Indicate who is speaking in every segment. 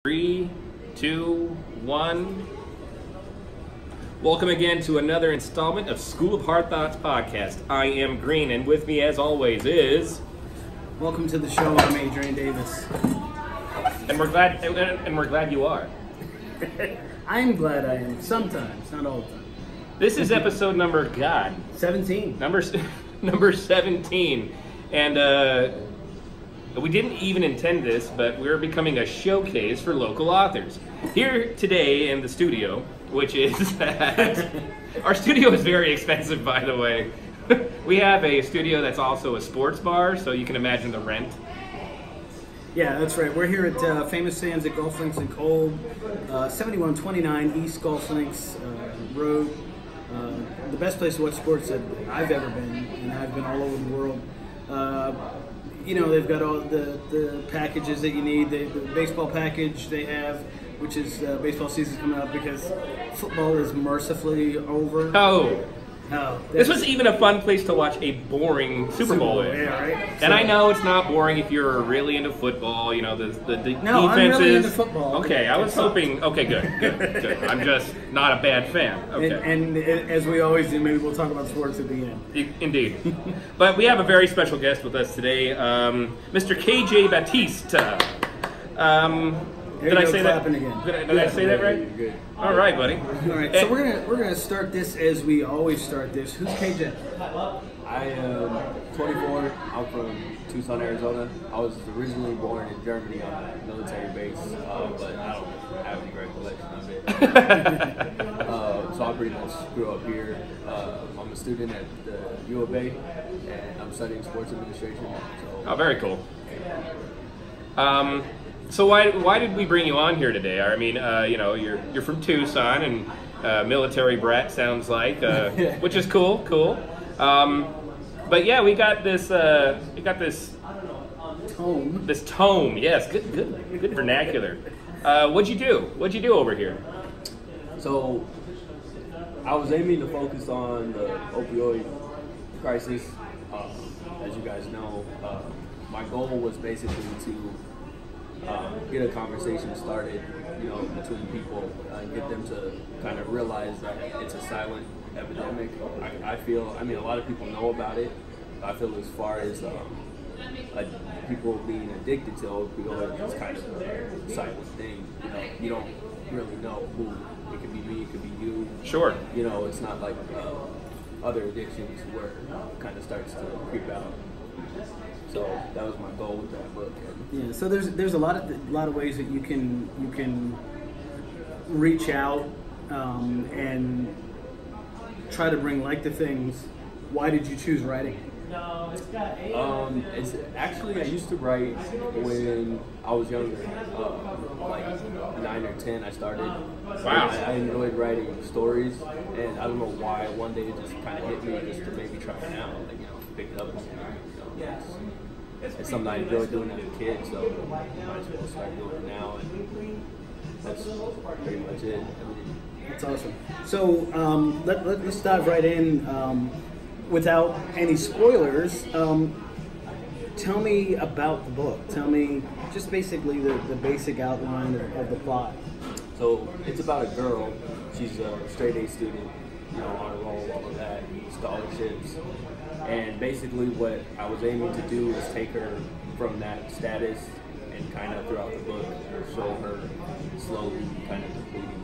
Speaker 1: Three, two, one. Welcome again to another installment of School of Hard Thoughts podcast. I am Green, and with me, as always, is.
Speaker 2: Welcome to the show. I'm Adrian Davis,
Speaker 1: and we're glad you are.
Speaker 2: I'm glad I am. Sometimes, not all the time.
Speaker 1: This is episode number
Speaker 2: 17.
Speaker 1: Number 17, and we didn't even intend this, but we're becoming a showcase for local authors. Here today in the studio, which is that our studio is very expensive, by the way. We have a studio that's also a sports bar, so you can imagine the rent.
Speaker 2: Yeah, that's right. We're here at Famous Sam's at Golf Links in Kolb, 7129 East Golf Links Road. The best place to watch sports that I've ever been, and I've been all over the world. You know, they've got all the packages that you need. The baseball package they have, which is baseball season coming up because football is mercifully over.
Speaker 1: This was even a fun place to watch a boring Super Bowl in.
Speaker 2: Yeah, right?
Speaker 1: And I know it's not boring if you're really into football, you know, the defenses.
Speaker 2: No, I'm really into football.
Speaker 1: Okay, I was hoping, okay, good. I'm just not a bad fan. Okay.
Speaker 2: And as we always do, maybe we'll talk about sports at the end.
Speaker 1: Indeed. But we have a very special guest with us today, Mr. KJ Batiste. Did I say that?
Speaker 2: Again.
Speaker 1: Did I say that right?
Speaker 2: Good.
Speaker 1: All right, buddy.
Speaker 2: All right, so we're gonna start this as we always start this. Who's KJ?
Speaker 3: I am 24. I'm from Tucson, Arizona. I was originally born in Germany on a military base, but I don't have any recollection of it. So I pretty much grew up here. I'm a student at the U of A, and I'm studying sports administration. So.
Speaker 1: Oh, very cool. So why did we bring you on here today? I mean, you know, you're from Tucson, and military brat sounds like, which is cool. But yeah, we got this
Speaker 2: Tome.
Speaker 1: This tome, yes, good vernacular. What'd you do over here?
Speaker 3: So I was aiming to focus on the opioid crisis. As you guys know, my goal was basically to get a conversation started, you know, between people, get them to kind of realize that it's a silent epidemic. I feel, a lot of people know about it. I feel as far as people being addicted to opioids, it's kind of a silent thing. You know, you don't really know who. It could be me, it could be you.
Speaker 1: Sure.
Speaker 3: You know, it's not like other addictions where it kind of starts to creep out. So that was my goal with that book.
Speaker 2: Yeah. So there's a lot of ways that you can reach out and try to bring light to things. Why did you choose writing?
Speaker 3: It's actually, I used to write when I was younger, like 9 or 10. I started.
Speaker 1: Wow.
Speaker 3: I enjoyed writing stories, and I don't know why. One day it just kind of hit me just to maybe try it out. Like, you know, pick it up. You know, it's something I enjoyed doing as a kid, so I might as well start doing it now, and that's pretty much it.
Speaker 2: That's awesome. So let's dive right in. Without any spoilers, tell me about the book. Tell me just basically the basic outline of the plot.
Speaker 3: So it's about a girl. She's a straight A student, you know, on a roll, all of that, scholarships. And basically what I was aiming to do is take her from that status and kind of throughout the book show her slowly kind of depleting.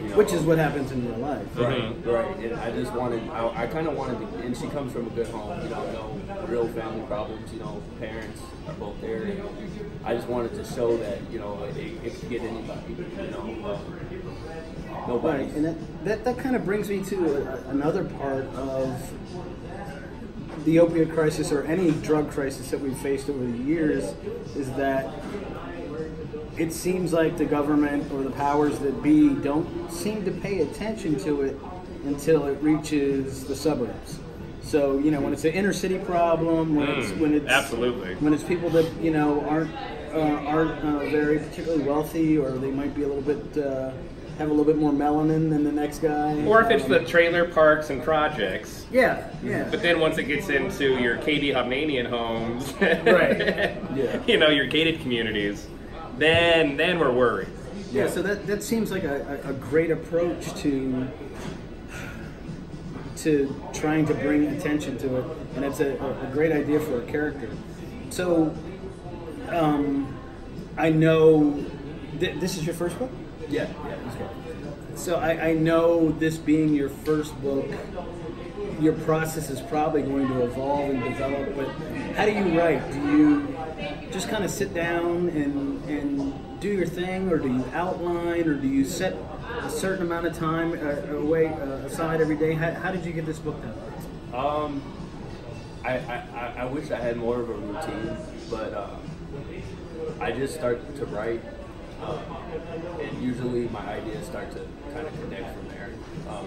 Speaker 3: You know,
Speaker 2: which is what happens in real life.
Speaker 3: Right. And I just wanted, I kind of wanted to, and she comes from a good home, you know, no real family problems, you know, parents are both there. And I just wanted to show that, you know, it could get anybody, you know, nobody.
Speaker 2: Right, and that kind of brings me to another part of the opioid crisis or any drug crisis that we've faced over the years is that it seems like the government or the powers that be don't seem to pay attention to it until it reaches the suburbs. So, you know, when it's an inner city problem, when it's
Speaker 1: absolutely,
Speaker 2: when it's people that, you know, aren't very particularly wealthy, or they might be a little bit have a little bit more melanin than the next guy.
Speaker 1: Or if it's the trailer parks and projects.
Speaker 2: Yeah.
Speaker 1: But then once it gets into your KB Hovnanian homes,
Speaker 2: right?
Speaker 1: You know, your gated communities, then we're worried.
Speaker 2: Yeah, so that seems like a great approach to trying to bring attention to it, and it's a great idea for a character. So, I know this is your first book?
Speaker 3: Yeah, that's right.
Speaker 2: So I know this being your first book, your process is probably going to evolve and develop, but how do you write? Do you just kind of sit down and do your thing, or do you outline, or do you set a certain amount of time aside every day? How did you get this book done?
Speaker 3: I wish I had more of a routine, but I just start to write, and usually my ideas start to kind of connect from there. A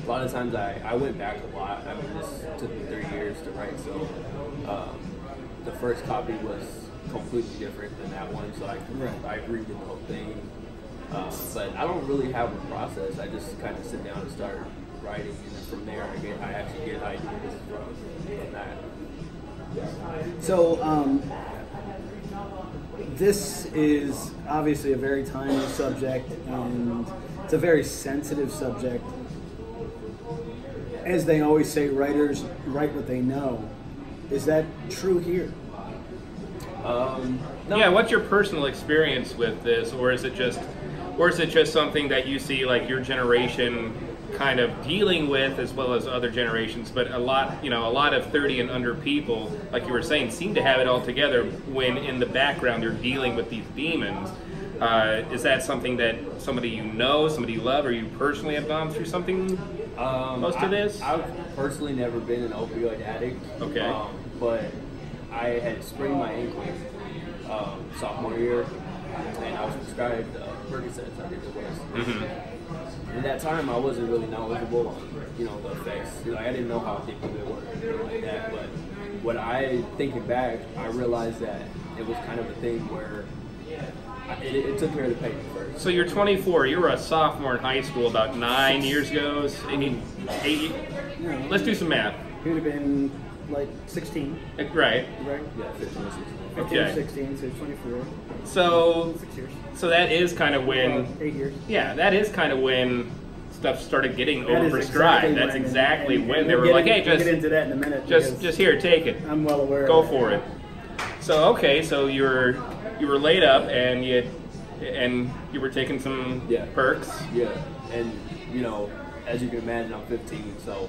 Speaker 3: lot of times I went back a lot. I mean, this took me 3 years to write, so the first copy was completely different than that one, so I redid the whole thing. But I don't really have a process. I just kind of sit down and start writing, and then from there I actually get ideas from that.
Speaker 2: So this is obviously a very timely subject, and it's a very sensitive subject. As they always say, writers write what they know. Is that true here?
Speaker 3: No.
Speaker 1: Yeah, what's your personal experience with this, or is it just something that you see like your generation kind of dealing with, as well as other generations? But a lot of 30 and under people, like you were saying, seem to have it all together when in the background they're dealing with these demons. Is that something that somebody you know, somebody you love, or you personally have gone through something most of this?
Speaker 3: I've personally never been an opioid addict.
Speaker 1: Okay.
Speaker 3: But I had sprained my ankle sophomore year, and I was prescribed Percocets, I think it was.
Speaker 1: Mm-hmm.
Speaker 3: At that time, I wasn't really knowledgeable on, the effects. Like, I didn't know how addictive it was, like that. But when I thinking back, I realized that it was kind of a thing where it took care of the pain first.
Speaker 1: So you're 24. You were a sophomore in high school about 9 years ago. Eight. Let's do some math.
Speaker 2: He would have been like 16.
Speaker 1: Right.
Speaker 3: Yeah, 15 or 16.
Speaker 2: 15
Speaker 1: Okay.
Speaker 2: or 16, so 24.
Speaker 1: So
Speaker 2: 6 years.
Speaker 1: So that is kind of when.
Speaker 2: 8 years.
Speaker 1: Yeah, that is kind of when stuff started getting
Speaker 2: That is
Speaker 1: overprescribed. That's exactly when they were like, "Hey,
Speaker 2: we'll get into that in a minute.
Speaker 1: just here, take it.
Speaker 2: I'm well aware.
Speaker 1: Go
Speaker 2: of that.
Speaker 1: for it." So okay, so you were laid up and you were taking some perks.
Speaker 3: Yeah, and as you can imagine, I'm 15, so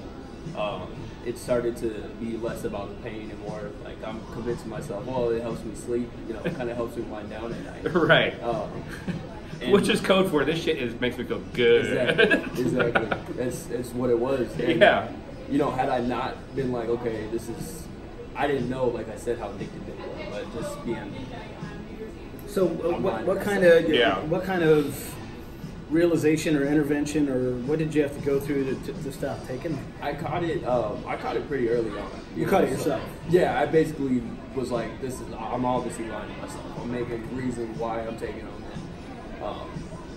Speaker 3: it started to be less about the pain and more like I'm convincing myself, well, it helps me sleep. It kind of helps me wind down at night.
Speaker 1: Right.
Speaker 3: And
Speaker 1: which is code for this shit makes me feel good.
Speaker 3: Exactly. It's what it was. And,
Speaker 1: yeah.
Speaker 3: Had I not been like, okay, I didn't know, like I said, how addicted it was, but just being.
Speaker 2: So what kind of realization or intervention, or what did you have to go through to stop taking it?
Speaker 3: I caught it pretty early on.
Speaker 2: You caught it yourself?
Speaker 3: Yeah, I basically was like, I'm obviously lying to myself. I'm making reasons why I'm taking them.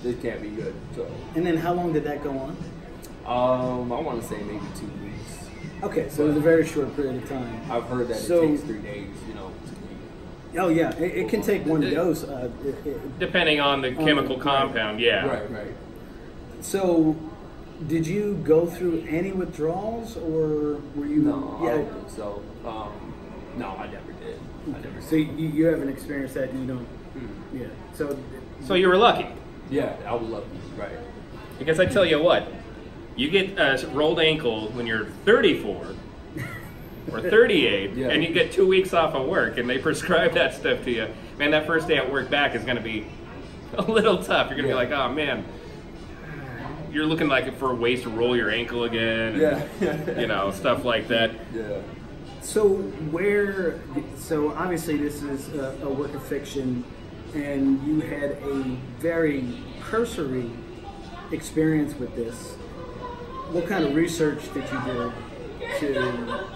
Speaker 3: This can't be good. So.
Speaker 2: And then how long did that go on?
Speaker 3: I want to say maybe 2 weeks.
Speaker 2: Okay, so it was a very short period of time.
Speaker 3: I've heard that it takes 3 days,
Speaker 2: Oh yeah, it can take one dose.
Speaker 1: Depending on the chemical compound, yeah.
Speaker 3: Right.
Speaker 2: So, did you go through any withdrawals, or were you?
Speaker 3: No, I don't think so. No, I never did.
Speaker 2: So you haven't experienced that, and you don't.
Speaker 3: Mm-hmm.
Speaker 2: Yeah.
Speaker 1: So you were lucky.
Speaker 3: Yeah, I was lucky. Right.
Speaker 1: Because I tell you what, you get a rolled ankle when you're 34 or 38, and you get 2 weeks off of work, and they prescribe that stuff to you. Man, that first day at work back is going to be a little tough. You're going to be like, oh man, you're looking like for ways to roll your ankle again. And, stuff like that.
Speaker 3: Yeah.
Speaker 2: So obviously this is a work of fiction, and you had a very cursory experience with this. What kind of research did you do to?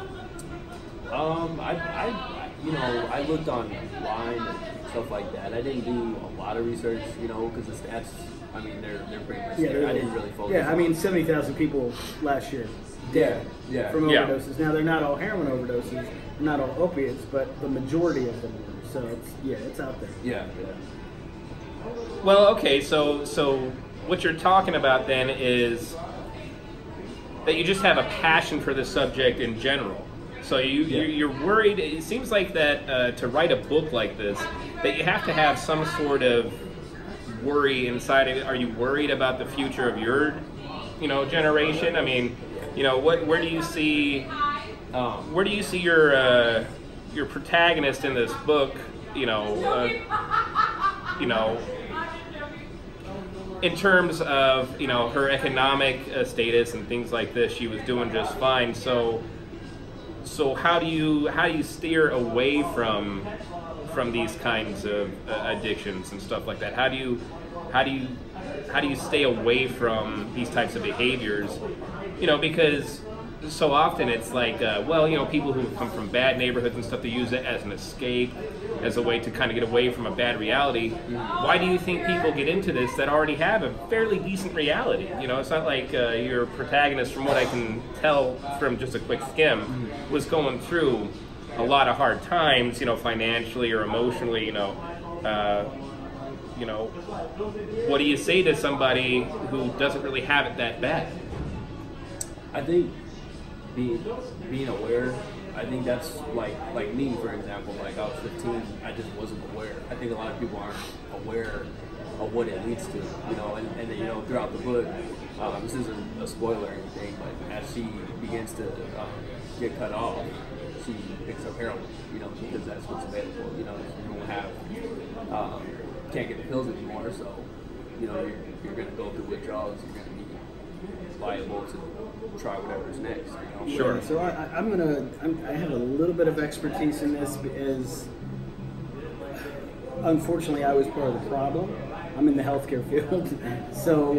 Speaker 3: I looked online and stuff like that. I didn't do a lot of research, because the stats, they're pretty much there. I didn't really focus.
Speaker 2: Yeah, 70,000 people last year.
Speaker 3: Yeah.
Speaker 2: From overdoses. Now they're not all heroin overdoses, they're not all opiates, but the majority of them were. So it's out there.
Speaker 3: Yeah.
Speaker 1: Well, okay, so what you're talking about then is that you just have a passion for the subject in general. So you're worried. It seems like that to write a book like this, that you have to have some sort of worry inside of it. Are you worried about the future of your, generation? I mean, where do you see your protagonist in this book? In terms of her economic status and things like this, she was doing just fine. So how do you steer away from these kinds of addictions and stuff like that? How do you stay away from these types of behaviors? Because so often it's like, people who come from bad neighborhoods and stuff, they use it as an escape, as a way to kind of get away from a bad reality. Why do you think people get into this that already have a fairly decent reality? It's not like your protagonist, from what I can tell from just a quick skim, was going through a lot of hard times, financially or emotionally. What do you say to somebody who doesn't really have it that bad?
Speaker 3: I think being aware, I think that's like me, for example. Like I was 15, I just wasn't aware. I think a lot of people aren't aware of what it leads to, and throughout the book, this isn't a spoiler or anything, but as she begins to get cut off, she picks up heroin, because that's what's available. You don't have, can't get the pills anymore, so you're going to go through withdrawals. You're going to be liable to try whatever's next.
Speaker 1: Sure.
Speaker 2: Yeah, so I have a little bit of expertise in this because unfortunately I was part of the problem. I'm in the healthcare field. So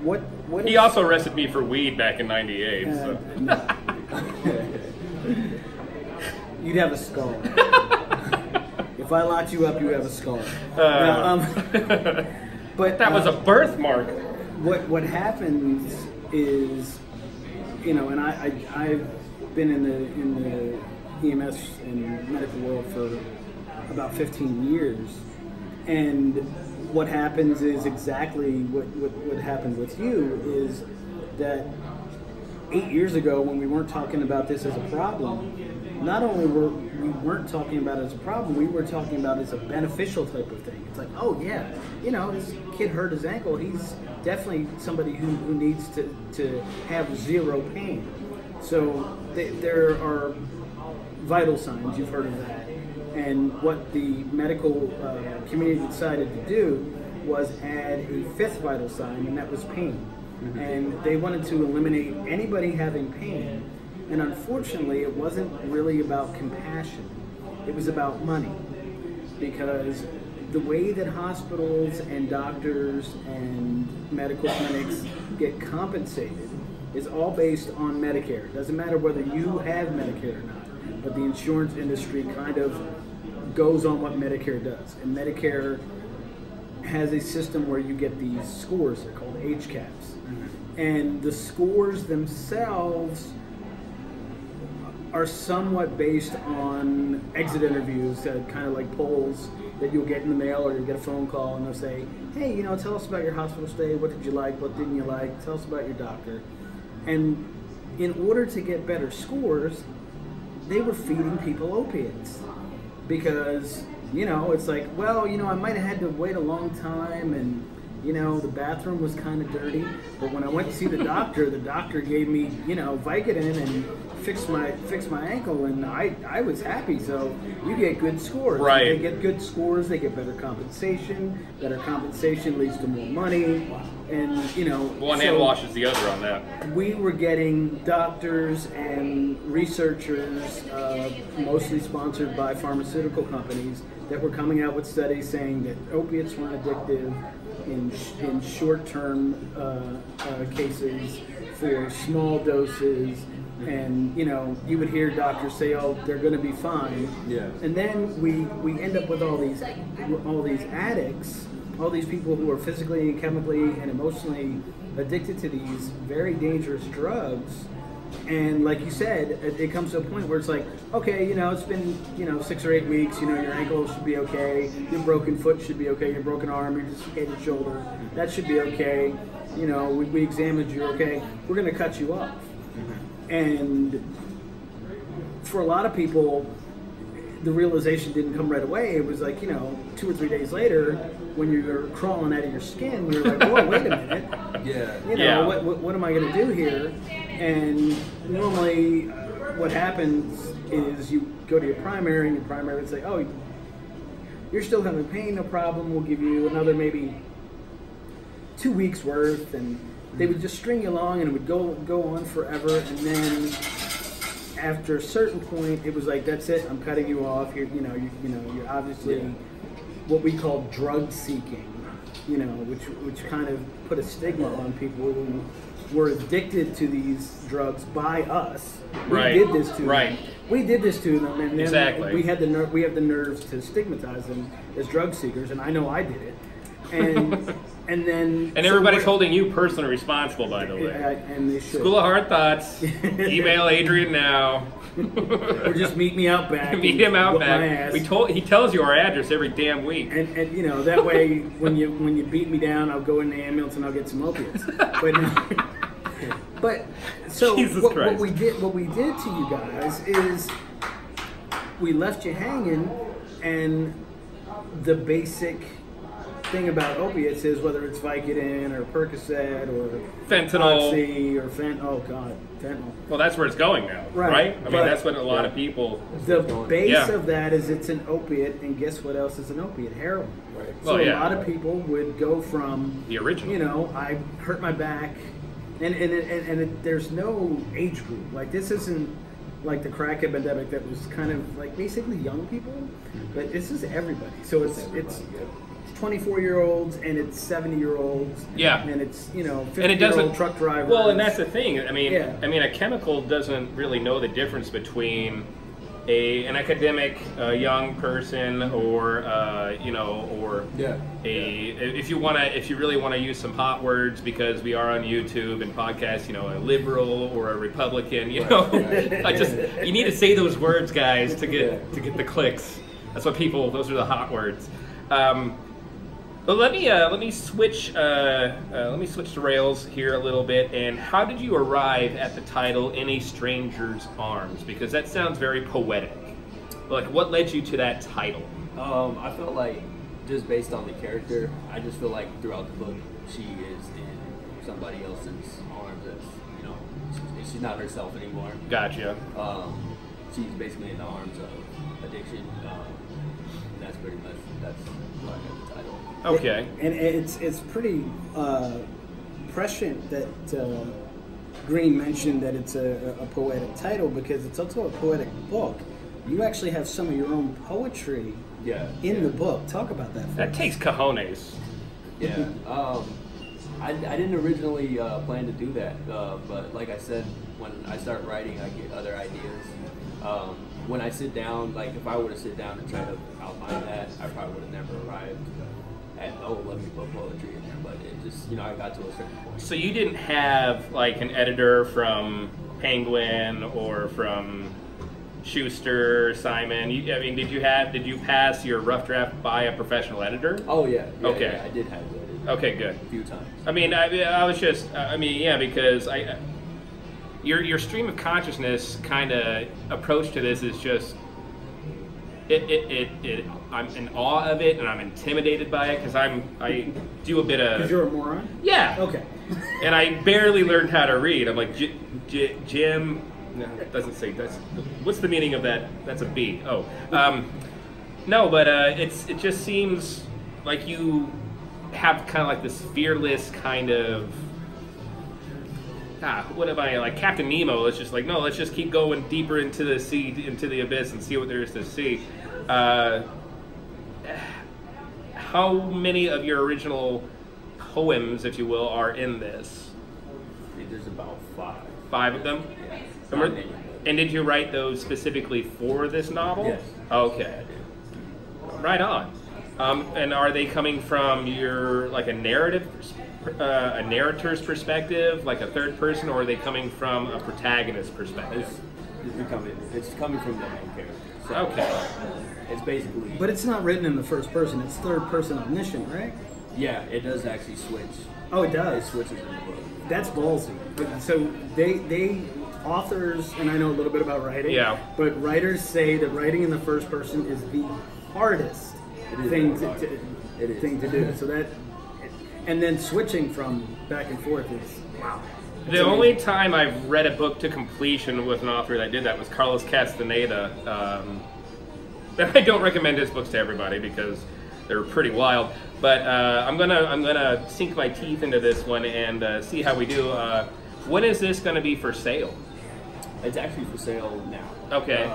Speaker 2: what
Speaker 1: he also arrested me for weed back in '98. So.
Speaker 2: You'd have a scar. If I locked you up, you have a scar. But
Speaker 1: that was a birthmark.
Speaker 2: What happens is, and I've been in the EMS and medical world for about 15 years, and what happens is exactly what happened with you, is that 8 years ago, when we weren't talking about this as a problem, not only we weren't talking about it as a problem, we were talking about it as a beneficial type of thing. It's like, oh yeah, this kid hurt his ankle, he's definitely somebody who needs to have zero pain. So there are vital signs, you've heard of that. And what the medical community decided to do was add a fifth vital sign, and that was pain. Mm-hmm. And they wanted to eliminate anybody having pain. And unfortunately, it wasn't really about compassion. It was about money. Because the way that hospitals and doctors and medical clinics get compensated is all based on Medicare. It doesn't matter whether you have Medicare or not, but the insurance industry kind of goes on what Medicare does. And Medicare has a system where you get these scores, they're called HCAPs. Mm-hmm. And the scores themselves are somewhat based on exit interviews, kind of like polls that you'll get in the mail, or you'll get a phone call and they'll say, hey, tell us about your hospital stay, what did you like, what didn't you like, tell us about your doctor. And in order to get better scores, they were feeding people opiates. Because, it's like, well, I might have had to wait a long time, and, the bathroom was kind of dirty, but when I went to see the doctor gave me, Vicodin and fixed my ankle, and I was happy. So you get good scores.
Speaker 1: Right.
Speaker 2: They get good scores, they get better compensation. Better compensation leads to more money, and
Speaker 1: one hand washes the other on that.
Speaker 2: We were getting doctors and researchers, mostly sponsored by pharmaceutical companies, that were coming out with studies saying that opiates weren't addictive in short-term cases for small doses. And you would hear doctors say, "Oh, they're going to be fine."
Speaker 3: Yeah.
Speaker 2: And then we end up with all these addicts, all these people who are physically, chemically, and emotionally addicted to these very dangerous drugs, And like you said, it comes to a point where it's like, okay, it's been 6 or 8 weeks. Your ankle should be okay. Your broken foot should be okay. Your broken arm, your dislocated shoulder, that should be okay. We examined you. Okay, we're going to cut you off. And for a lot of people, the realization didn't come right away. It was like 2 or 3 days later, when you're crawling out of your skin, you're like, "Whoa, wait a minute! What am I going to do here?" And normally, what happens is you go to your primary, and your primary would say, "Oh, you're still having pain, no problem. We'll give you another maybe 2 weeks worth," and they would just string you along, and it would go on forever. And then after a certain point, it was like, "That's it. I'm cutting you off. You're obviously what we call drug seeking." Which kind of put a stigma on people who were addicted to these drugs by us.
Speaker 1: Right.
Speaker 2: We did this to
Speaker 1: right.
Speaker 2: them. We did this to them, and then
Speaker 1: exactly.
Speaker 2: we have the nerves to stigmatize them as drug seekers, and I know I did it. And then
Speaker 1: everybody's holding you personally responsible, by the way.
Speaker 2: And they should.
Speaker 1: School of Hard Thoughts. Email Adrian now.
Speaker 2: Or just meet me out back.
Speaker 1: Meet him out back. He tells you our address every damn week.
Speaker 2: And that way when you beat me down, I'll go in the ambulance and I'll get some opiates. But so what we did to you guys is we left you hanging, and the basic thing about opiates is whether it's Vicodin or Percocet or
Speaker 1: fentanyl
Speaker 2: or fentanyl.
Speaker 1: Well, that's where it's going now, right? I mean, that's what a lot of people.
Speaker 2: The base of that is it's an opiate, and guess what else is an opiate? Heroin. Right. So a lot of people would go from
Speaker 1: the original.
Speaker 2: I hurt my back, and there's no age group. Like this isn't like the crack epidemic that was kind of like basically young people, but this is everybody. So it's 24-year-olds and it's 70-year-olds.
Speaker 1: Yeah.
Speaker 2: And it's 50-year-old truck drivers.
Speaker 1: Well, and that's the thing. I mean, a chemical doesn't really know the difference between an academic, young person, or if you really want to use some hot words, because we are on YouTube and podcasts, a liberal or a Republican, you need to say those words, guys, to get the clicks. That's what those are the hot words. But let me switch the rails here a little bit. And how did you arrive at the title "In a Stranger's Arms"? Because that sounds very poetic. Like, what led you to that title?
Speaker 3: I felt like, just based on the character, I just feel like throughout the book she is in somebody else's arms. She's not herself anymore.
Speaker 1: Gotcha.
Speaker 3: She's basically in the arms of addiction. That's pretty much why I got the title.
Speaker 1: Okay.
Speaker 2: And it's pretty prescient that Green mentioned that it's a poetic title, because it's also a poetic book. You actually have some of your own poetry in the book. Talk about that.
Speaker 1: That takes cojones.
Speaker 3: Yeah. I didn't originally plan to do that, but like I said, when I start writing, I get other ideas. When I sit down, like if I were to sit down and try to outline that, I probably would have never arrived at, let me put poetry in there. But it just, I got to a certain point. So
Speaker 1: you didn't have like an editor from Penguin or from Schuster, Simon? Did you pass your rough draft by a professional editor?
Speaker 3: Oh yeah.
Speaker 1: Okay.
Speaker 3: Yeah, I did have it.
Speaker 1: Okay, good.
Speaker 3: A few times.
Speaker 1: I was just, because your stream of consciousness kind of approach to this is just, I'm in awe of it, and I'm intimidated by it, because I do a bit of...
Speaker 2: Because you're a moron?
Speaker 1: Yeah.
Speaker 2: Okay.
Speaker 1: And I barely learned how to read. I'm like, Jim... No, it doesn't say. What's the meaning of that? That's a B. Oh. No, but it just seems like you have kind of like this fearless kind of... what am I, like Captain Nemo? Let's just keep going deeper into the sea, into the abyss, and see what there is to see. How many of your original poems, if you will, are in this?
Speaker 3: I think there's about 5.
Speaker 1: 5 of them?
Speaker 3: Yeah.
Speaker 1: And did you write those specifically for this novel?
Speaker 3: Yes.
Speaker 1: Okay. Right on. And are they coming from your like a narrator's perspective, like a third person, or are they coming from a protagonist perspective?
Speaker 3: It's coming from the main character. So
Speaker 1: Okay.
Speaker 3: It's basically.
Speaker 2: But it's not written in the first person. It's third person omniscient, right?
Speaker 3: Yeah, it does actually switch.
Speaker 2: Oh, it
Speaker 3: It
Speaker 2: does.
Speaker 3: switches in the book.
Speaker 2: That's ballsy. So they authors, and I know a little bit about writing.
Speaker 1: Yeah.
Speaker 2: But writers say that writing in the first person is the hardest
Speaker 3: It is
Speaker 2: thing
Speaker 3: hard.
Speaker 2: to
Speaker 3: It is.
Speaker 2: thing to do. So that, and then switching from back and forth is wow.
Speaker 1: The only time I've read a book to completion with an author that did that was Carlos Castaneda. I don't recommend his books to everybody because they're pretty wild. But I'm gonna sink my teeth into this one and see how we do. When is this gonna be for sale?
Speaker 3: It's actually for sale now.
Speaker 1: Okay.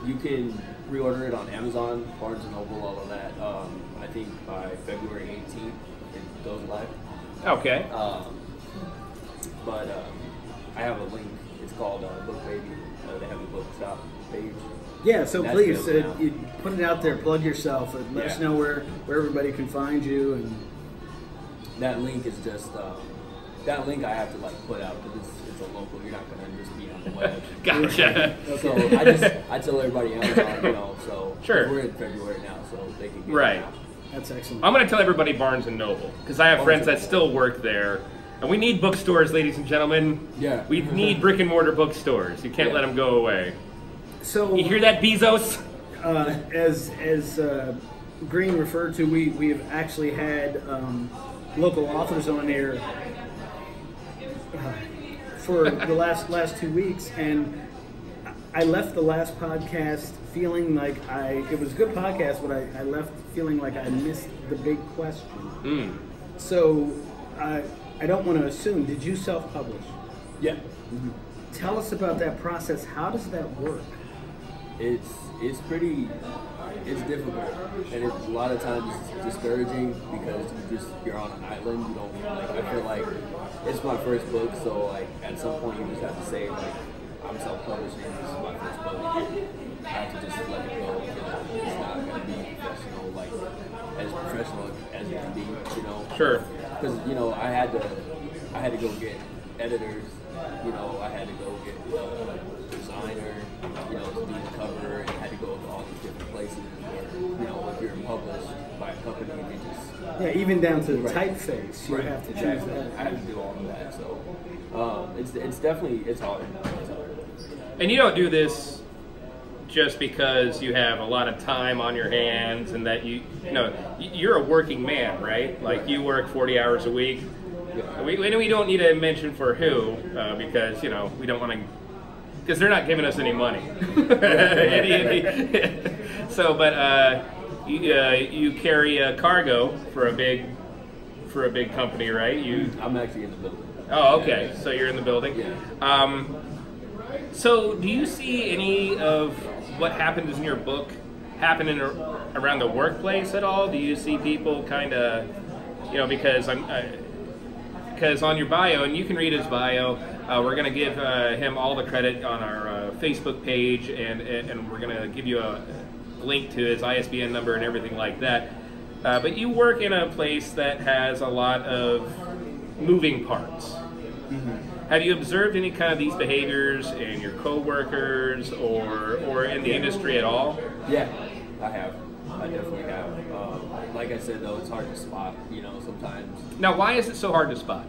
Speaker 3: You can pre-order it on Amazon, Barnes & Noble, all of that. I think by February 18th it goes live.
Speaker 1: Okay.
Speaker 3: But I have a link. It's called Book Baby. They have a bookshop page.
Speaker 2: Yeah, so
Speaker 3: That's
Speaker 2: please
Speaker 3: good now.
Speaker 2: you put it out there, plug yourself, and let us know where everybody can find you. And
Speaker 3: That link is just that link I have to like put out because it's a local. You're not gonna just be on the web.
Speaker 1: Gotcha.
Speaker 3: So I tell everybody Amazon, you know. So
Speaker 1: Sure.
Speaker 3: we're in February now, so they can get
Speaker 1: Right.
Speaker 3: it now.
Speaker 2: that's excellent.
Speaker 1: I'm going to tell everybody Barnes & Noble, because I have friends that still work there. And we need bookstores, ladies and gentlemen.
Speaker 3: Yeah.
Speaker 1: We need brick and mortar bookstores. You can't let them go away.
Speaker 2: So
Speaker 1: You hear that, Bezos?
Speaker 2: as Green referred to, we have actually had local authors on air for the last 2 weeks, and I left the last podcast feeling like it was a good podcast, but I left feeling like I missed the big question. So I don't want to assume. Did you self-publish?
Speaker 3: Yeah.
Speaker 2: Tell us about that process. How does that work?
Speaker 3: It's difficult, and it's a lot of times it's discouraging because you're on an island. You don't like. I feel like it's my first book, so like at some point you just have to say like I'm self-publishing. This is my first book. I have to just let it go. You know, it's not gonna be professional, like as professional as it can be. You know.
Speaker 1: Sure.
Speaker 3: Because I had to go get editors. I had to go get a designer. To do the cover, and I had to go to all these different places. Where, if you're published by a company, they just
Speaker 2: Even down to the
Speaker 3: Right.
Speaker 2: typeface, you have to choose
Speaker 3: Exactly.
Speaker 2: that.
Speaker 3: I had to do all of that. So it's definitely it's hard. It's hard.
Speaker 1: And you don't do this just because you have a lot of time on your hands and that you're a working man, right? Like you work 40 hours a week.
Speaker 3: Yeah.
Speaker 1: We don't need to mention for who because we don't want to, because they're not giving us any money. So, but you carry a cargo for a big company, right?
Speaker 3: I'm actually in the building.
Speaker 1: Oh, okay. So you're in the building.
Speaker 3: Yeah.
Speaker 1: So do you see any of what happens in your book happening around the workplace at all? Do you see people kind of, because because on your bio, and you can read his bio, we're going to give him all the credit on our Facebook page, and we're going to give you a link to his ISBN number and everything like that. But you work in a place that has a lot of moving parts. Mm-hmm. Have you observed any kind of these behaviors in your coworkers or in the industry at all?
Speaker 3: Yeah, I have. I definitely have. Like I said, though, it's hard to spot. Sometimes.
Speaker 1: Now, why is it so hard to spot?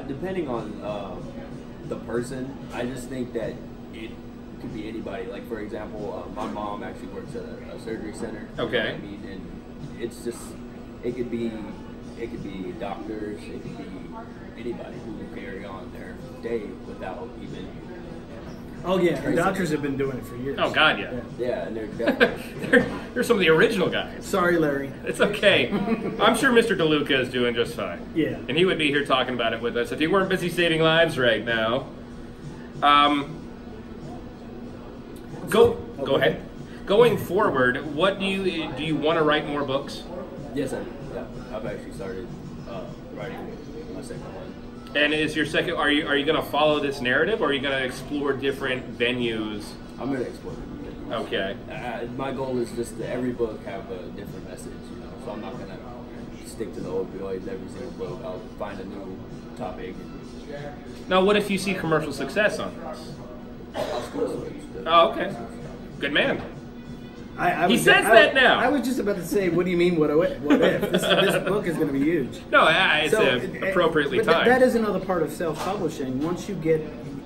Speaker 3: Depending on the person, I just think that it could be anybody. Like, for example, my mom actually works at a surgery center.
Speaker 1: Okay.
Speaker 3: And it's just it could be doctors, it could be anybody who carry on their day without even.
Speaker 2: Oh yeah, the doctors have been doing it for years.
Speaker 1: Oh God, yeah.
Speaker 3: Yeah, and they're definitely.
Speaker 1: They're some of the original guys.
Speaker 2: Sorry, Larry.
Speaker 1: It's okay. I'm sure Mr. DeLuca is doing just fine.
Speaker 2: Yeah.
Speaker 1: And he would be here talking about it with us if he weren't busy saving lives right now. Go ahead. Going forward, what do you want to write more books?
Speaker 3: Yes, I do. Yeah, I've actually started writing my second one.
Speaker 1: And is your second? Are you going to follow this narrative, or are you going to explore different venues?
Speaker 3: I'm going to explore it.
Speaker 1: Okay.
Speaker 3: My goal is just to every book have a different message, so I'm not gonna stick to the opioids every single book. I'll find a new topic.
Speaker 1: Now, what if you see commercial success on this?
Speaker 3: I'll still switch.
Speaker 1: Oh, okay. Good man. He
Speaker 2: was-
Speaker 1: says that now.
Speaker 2: I was just about to say, what do you mean, what if? This book is going to be huge.
Speaker 1: No, it's appropriately
Speaker 2: but
Speaker 1: timed.
Speaker 2: That is another part of self-publishing. Once you get,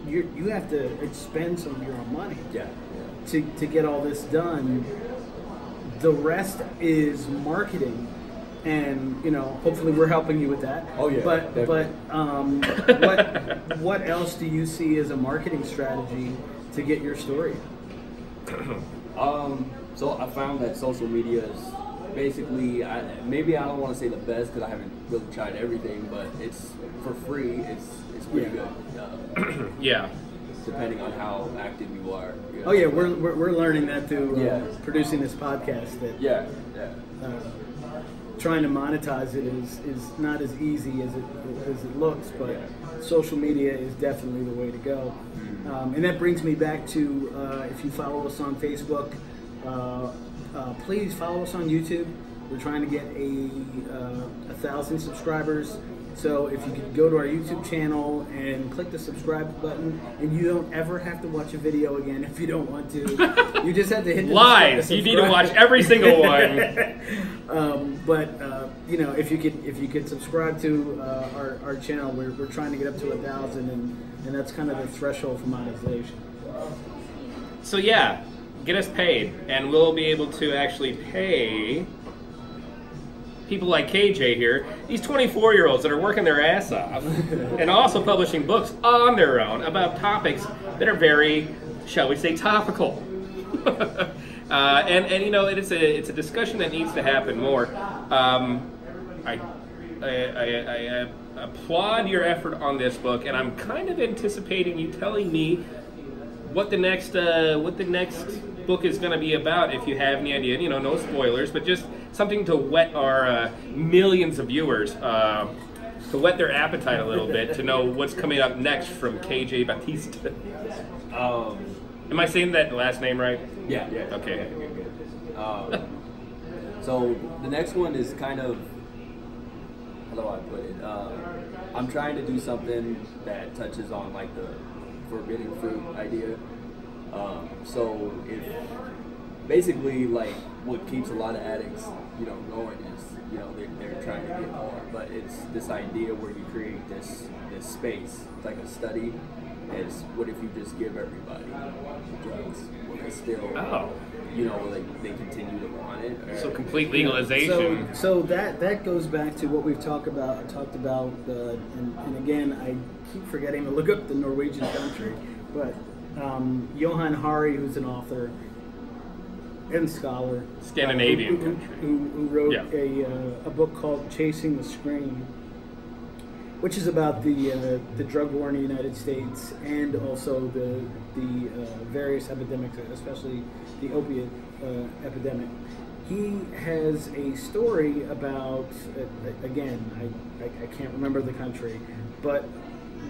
Speaker 2: you have to expend some of your own money
Speaker 3: Yeah.
Speaker 2: to get all this done. The rest is marketing, and hopefully we're helping you with that.
Speaker 3: Oh, yeah,
Speaker 2: But what else do you see as a marketing strategy to get your story?
Speaker 3: So I found that social media is basically, maybe I don't want to say the best because I haven't really tried everything, but it's for free. It's pretty good.
Speaker 1: Yeah.
Speaker 3: Depending on how active you are.
Speaker 2: Oh yeah, we're learning that through
Speaker 3: Yeah.
Speaker 2: producing this podcast. That
Speaker 3: Yeah.
Speaker 2: trying to monetize it is not as easy as it looks, but social media is definitely the way to go. And that brings me back to if you follow us on Facebook, please follow us on YouTube. We're trying to get 1,000 subscribers. So if you could go to our YouTube channel and click the subscribe button, and you don't ever have to watch a video again if you don't want to. You just have to hit the
Speaker 1: Lies. You need to watch every single one.
Speaker 2: If you could subscribe to our channel, we're trying to get up to 1,000, and that's kind of the threshold for monetization.
Speaker 1: So yeah, get us paid, and we'll be able to actually pay people like KJ here, these 24-year-olds that are working their ass off and also publishing books on their own about topics that are very, shall we say, topical. It's a discussion that needs to happen more. I applaud your effort on this book, and I'm kind of anticipating you telling me what the next book is going to be about, if you have any idea. No spoilers, but just something to whet our millions of viewers, to whet their appetite a little bit, to know what's coming up next from KJ Batiste. Am I saying that last name right?
Speaker 3: Yeah.
Speaker 1: Okay.
Speaker 3: Good. So the next one is kind of, how do I put it? I'm trying to do something that touches on like the forbidden fruit idea. So if basically like what keeps a lot of addicts, going is, they're trying to get more, but it's this idea where you create this space, like a study, is what if you just give everybody drugs? Will they still, they continue to want it? Or,
Speaker 1: So complete legalization.
Speaker 2: So that goes back to what we've talked about, and again, I keep forgetting to look up the Norwegian country, but Johan Hari, who's an author and scholar,
Speaker 1: Scandinavian country,
Speaker 2: who wrote a book called Chasing the Scream, which is about the drug war in the United States and also the various epidemics, especially the opiate epidemic. He has a story about, again, I can't remember the country, but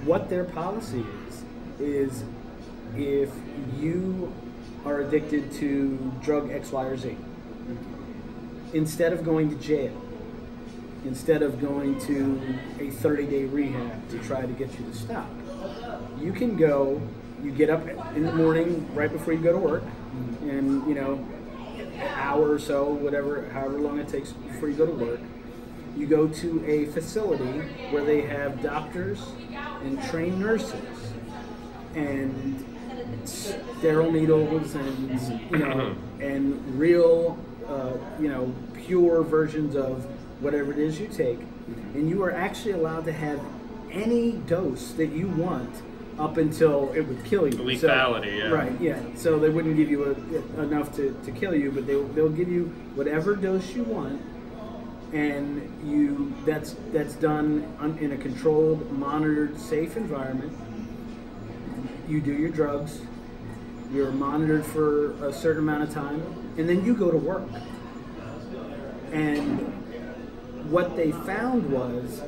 Speaker 2: what their policy is if you are addicted to drug X, Y, or Z, instead of going to jail, instead of going to a 30-day rehab to try to get you to stop, you can go, you get up in the morning right before you go to work, and an hour or so, however long it takes before you go to work, you go to a facility where they have doctors and trained nurses and sterile needles and real pure versions of whatever it is you take, and you are actually allowed to have any dose that you want up until it would kill you.
Speaker 1: Lethality, yeah.
Speaker 2: Right, yeah. So they wouldn't give you enough to kill you, but they'll give you whatever dose you want, and that's done in a controlled, monitored, safe environment. You do your drugs, you're monitored for a certain amount of time, and then you go to work. And what they found was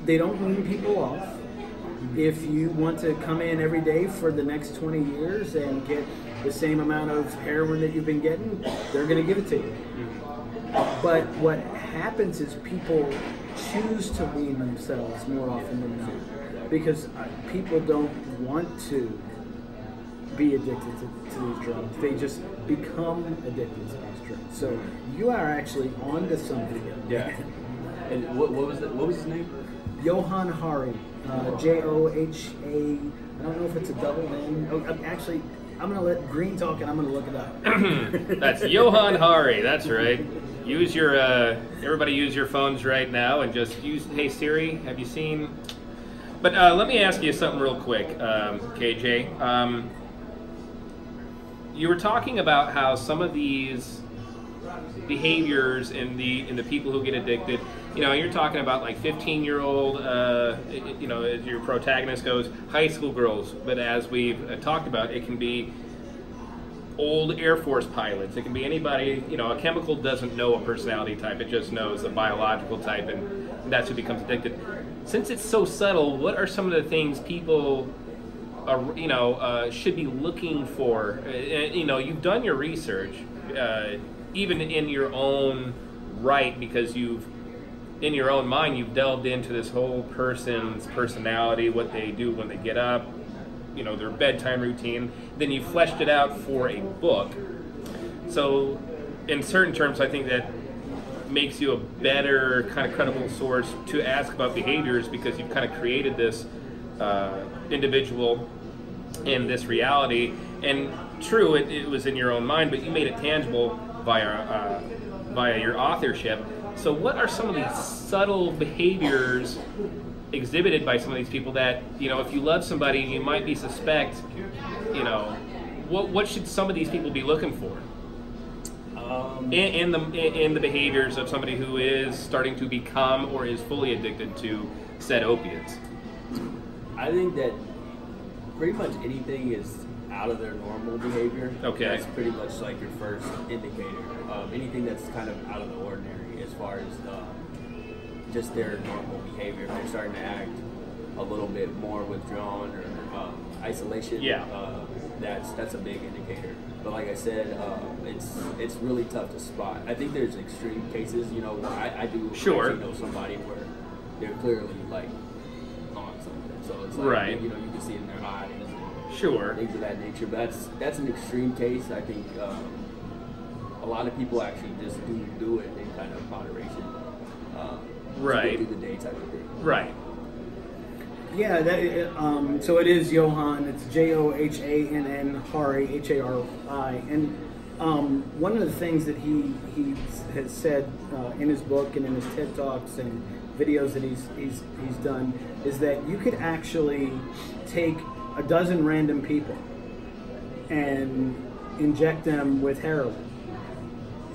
Speaker 2: they don't wean people off. If you want to come in every day for the next 20 years and get the same amount of heroin that you've been getting, they're going to give it to you. But what happens is people choose to wean themselves more often than not because people don't want to be addicted to these drugs. They just become addicted to these drugs. So you are actually onto something.
Speaker 3: Yeah. And what was his name?
Speaker 2: Johann Hari. J-O-H-A. I don't know if it's a double N. Oh, actually, I'm going to let Green talk and I'm going to look it up.
Speaker 1: That's Johann Hari. That's right. Use your everybody use your phones right now and just use. Hey Siri, have you seen? But let me ask you something real quick, KJ. You were talking about how some of these behaviors in the people who get addicted. You know, you're talking about like 15-year-old. You know, as your protagonist goes, high school girls. But as we've talked about, it can be old Air Force pilots. It can be anybody. You know, a chemical doesn't know a personality type. It just knows a biological type, and that's who becomes addicted. Since it's so subtle, what are some of the things people should be looking for? You know, you've done your research, even in your own right, because in your own mind, you've delved into this whole person's personality, what they do when they get up, you know, their bedtime routine. Then you fleshed it out for a book. So in certain terms, I think that makes you a better kind of credible source to ask about behaviors, because you've kind of created this individual in this reality. And true, it was in your own mind, but you made it tangible via your authorship. So what are some of these subtle behaviors exhibited by some of these people that, you know, if you love somebody, you might be suspect, you know, what should some of these people be looking for in the behaviors of somebody who is starting to become or is fully addicted to said opiates?
Speaker 3: I think that pretty much anything is out of their normal behavior.
Speaker 1: Okay.
Speaker 3: That's pretty much like your first indicator. Anything that's kind of out of the ordinary as far as just their normal behavior. If they're starting to act a little bit more withdrawn or isolation,
Speaker 1: yeah,
Speaker 3: that's a big indicator. But like I said, it's really tough to spot. I think there's extreme cases. You know, I do
Speaker 1: sure
Speaker 3: actually know somebody where they're clearly like on something. So it's like,
Speaker 1: right,
Speaker 3: you know, you can see it in their eyes.
Speaker 1: Sure.
Speaker 3: Things of that nature. But that's an extreme case. I think a lot of people actually just do it in kind of moderation.
Speaker 1: Right.
Speaker 3: To get through the day type of thing.
Speaker 1: Right.
Speaker 2: Yeah, so it is Johann. It's Johann Hari, Hari. And one of the things that he has said in his book and in his TED Talks and videos that he's done is that you could actually take a dozen random people and inject them with heroin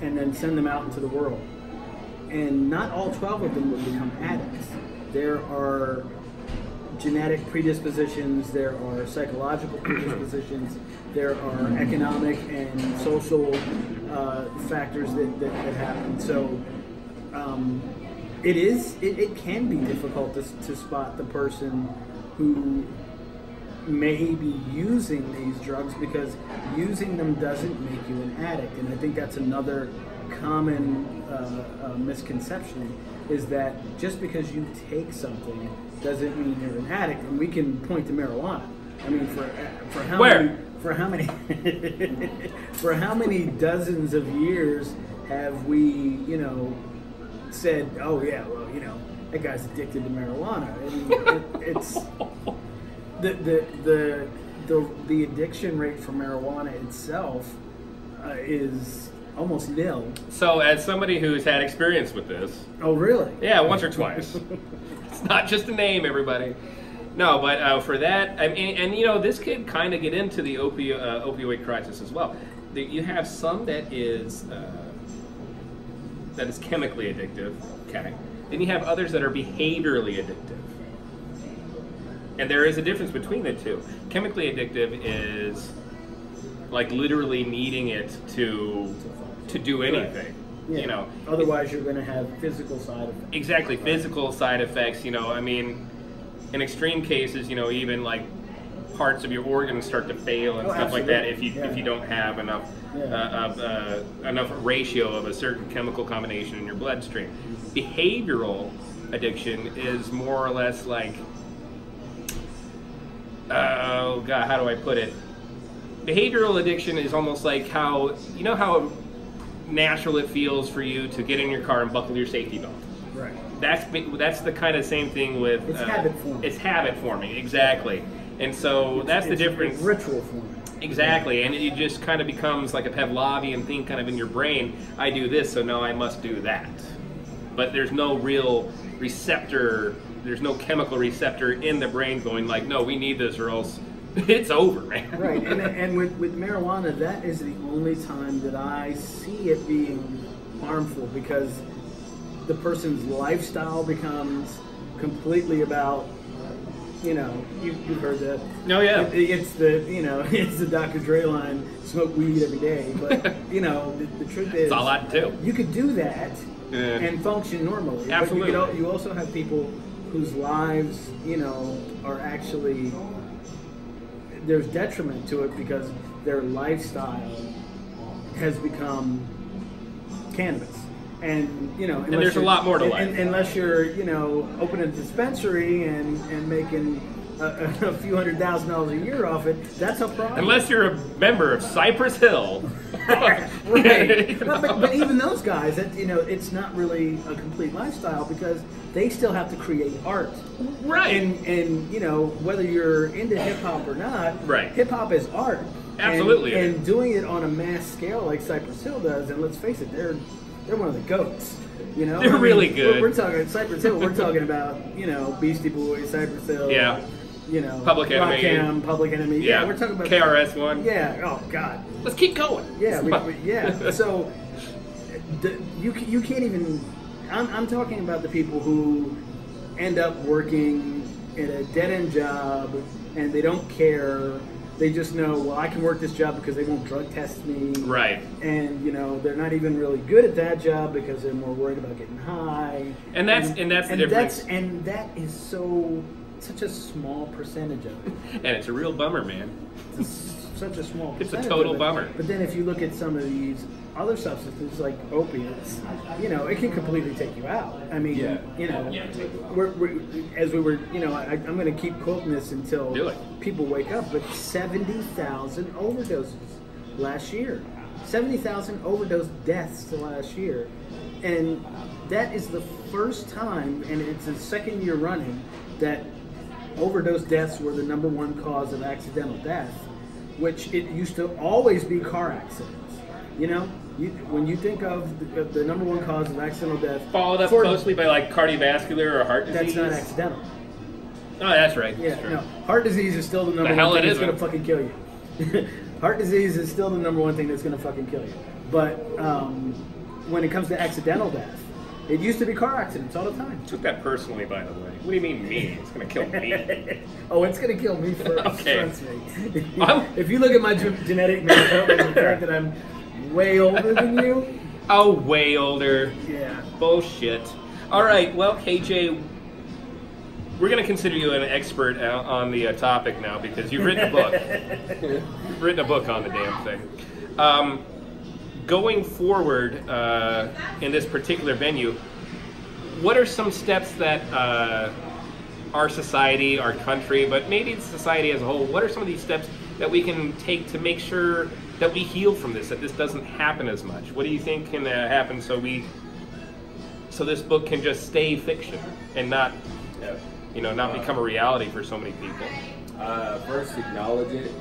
Speaker 2: and then send them out into the world. And not all 12 of them would become addicts. There are genetic predispositions, there are psychological predispositions, there are economic and social factors that happen. So it can be difficult to spot the person who may be using these drugs, because using them doesn't make you an addict. And I think that's another common misconception, is that just because you take something doesn't mean you're an addict. And we can point to marijuana. I mean, for how many dozens of years have we, you know, said, oh yeah, well, you know, that guy's addicted to marijuana. I mean, it's the addiction rate for marijuana itself is almost nil.
Speaker 1: So, as somebody who's had experience with this,
Speaker 2: oh really?
Speaker 1: Yeah, once or twice. It's not just a name, everybody. No, but for that, I mean, and you know, this could kind of get into the opioid crisis as well. You have some that is chemically addictive, okay. Then you have others that are behaviorally addictive. And there is a difference between the two. Chemically addictive is like literally needing it to do anything.
Speaker 2: Yeah.
Speaker 1: You know.
Speaker 2: Otherwise, you're going to have physical side effects.
Speaker 1: Exactly, physical side effects. You know, I mean, in extreme cases, you know, even like parts of your organs start to fail and stuff like that if you don't have enough enough ratio of a certain chemical combination in your bloodstream. Behavioral addiction is more or less like, oh god, how do I put it? Behavioral addiction is almost like how, you know how natural it feels for you to get in your car and buckle your safety belt.
Speaker 2: Right.
Speaker 1: That's the kind of same thing with
Speaker 2: it's habit forming.
Speaker 1: It's habit forming, exactly. And so that's the difference.
Speaker 2: It's ritual forming.
Speaker 1: Exactly, and it just kind of becomes like a Pavlovian thing kind of in your brain. I do this, so now I must do that. But there's no real receptor, there's no chemical receptor in the brain going like, no, we need this or else it's over, man.
Speaker 2: Right, and with marijuana, that is the only time that I see it being harmful, because the person's lifestyle becomes completely about, you know, you've heard that.
Speaker 1: Oh yeah.
Speaker 2: It's the Dr. Dre line, smoke weed every day. But you know, the truth is,
Speaker 1: it's all I do.
Speaker 2: You could do that and function normally.
Speaker 1: Absolutely.
Speaker 2: But you also have people whose lives, you know, are actually, there's detriment to it because their lifestyle has become cannabis. And you know,
Speaker 1: and there's a lot more to life.
Speaker 2: Unless you're, you know, opening a dispensary and making a few $100,000 a year off it, that's a problem.
Speaker 1: Unless you're a member of Cypress Hill.
Speaker 2: Right. But even those guys, that, you know, it's not really a complete lifestyle because they still have to create art.
Speaker 1: Right.
Speaker 2: And you know, whether you're into hip hop or not,
Speaker 1: right.
Speaker 2: Hip hop is art.
Speaker 1: Absolutely.
Speaker 2: And doing it on a mass scale like Cypress Hill does, and let's face it, they're one of the goats. You know,
Speaker 1: they're really good.
Speaker 2: We're talking Cypress Hill. We're talking about, you know, Beastie Boys, Cypress Hill.
Speaker 1: Yeah.
Speaker 2: You know,
Speaker 1: Public Enemy.
Speaker 2: Rakim, Public Enemy. Yeah, we're talking about
Speaker 1: KRS-One.
Speaker 2: Yeah. Oh God.
Speaker 1: Let's keep going.
Speaker 2: Yeah. Yeah. So you can't even. I'm talking about the people who end up working in a dead end job and they don't care. They just know, well, I can work this job because they won't drug test me.
Speaker 1: Right.
Speaker 2: And you know, they're not even really good at that job because they're more worried about getting high.
Speaker 1: And that's the difference.
Speaker 2: That is such a small percentage of it.
Speaker 1: And it's a real bummer, man.
Speaker 2: It's such a small percentage.
Speaker 1: It's a total bummer.
Speaker 2: But then if you look at some of these other substances like opiates, you know, it can completely take you out. I mean, you know, as we were, you know, I'm going to keep quoting this until people wake up, but 70,000 overdoses last year. 70,000 overdose deaths last year. And that is the first time, and it's the second year running, that overdose deaths were the #1 cause of accidental death, which it used to always be car accidents. You know, when you think of the #1 cause of accidental death,
Speaker 1: followed up closely by like cardiovascular or heart disease.
Speaker 2: That's not accidental.
Speaker 1: Oh, that's right.
Speaker 2: Yeah,
Speaker 1: that's
Speaker 2: no, heart disease is still the #1 thing that's going to fucking kill you. Heart disease is still the #1 thing that's going to fucking kill you. But when it comes to accidental death, it used to be car accidents all the time.
Speaker 1: I took that personally, by the way. What do you mean me? It's going to kill me.
Speaker 2: Oh, it's going to kill me first.
Speaker 1: Okay.
Speaker 2: Trust me. If you look at my genetic makeup and the fact that I'm way older than you.
Speaker 1: Oh, way older.
Speaker 2: Yeah.
Speaker 1: Bullshit. All right. Well, KJ, we're going to consider you an expert on the topic now because you've written a book. You've written a book on the damn thing. Going forward in this particular venue, what are some steps that our society, our country, but maybe society as a whole, what are some of these steps that we can take to make sure that we heal from this, that this doesn't happen as much? What do you think can happen so this book can just stay fiction and not, not become a reality for so many people?
Speaker 3: First, acknowledge it.